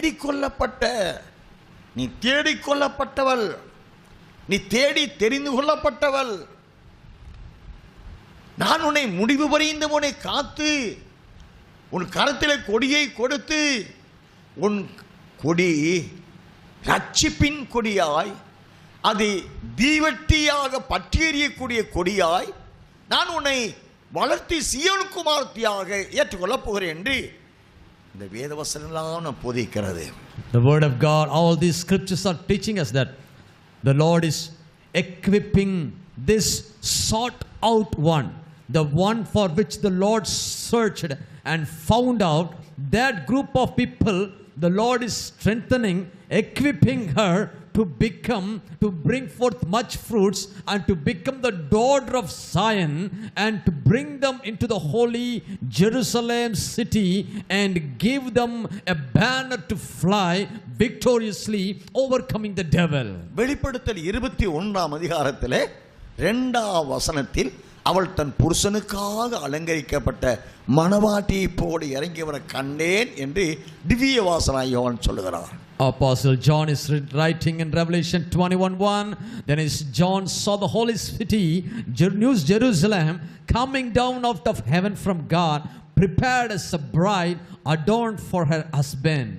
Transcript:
தேடிக்கொள்ளப்பட்ட, நீ தேடிக்கொள்ளப்பட்டவள், நீ தேடி தெரிந்து கொள்ளப்பட்டவள். நான் உன்னை முடிவு பரியந்தம் உன்னை காத்து உன் கரத்தில் கொடியை கொடுத்து, உன் கொடி ரட்சிப்பின் கொடியாய், அது தீவட்டியாக பற்றி எறியக்கூடிய கொடியாய் நான் உன்னை வளர்த்தி சீயோன் குமாரத்தியாக ஏற்றுக்கொள்ளப் போகிறேன் என்று இந்த வேதவசனெல்லாம் போதிக்கிறது. The word of God, all these scriptures are teaching us that the Lord is equipping this sought out one, the one for which the Lord searched and found out. That group of people the Lord is strengthening, equipping her to bring forth much fruits and to become the daughter of Zion and to bring them into the holy Jerusalem city and give them a banner to fly victoriously, overcoming the devil. வெளிப்படுத்தல் 21ஆம் அதிகாரத்திலே 2ஆம் வசனத்தில் அவள் தன் புருஷனுக்காக அலங்கரிக்கப்பட்ட மணவாட்டியை போல இறங்கி வர கண்டேன் என்று திவ்ய வாசனாய் யோவான் சொல்லுகிறார். Apostle John is writing in Revelation 21:1, then is John saw the holy city, New Jerusalem, coming down out of heaven from God, prepared as a bride adorned for her husband.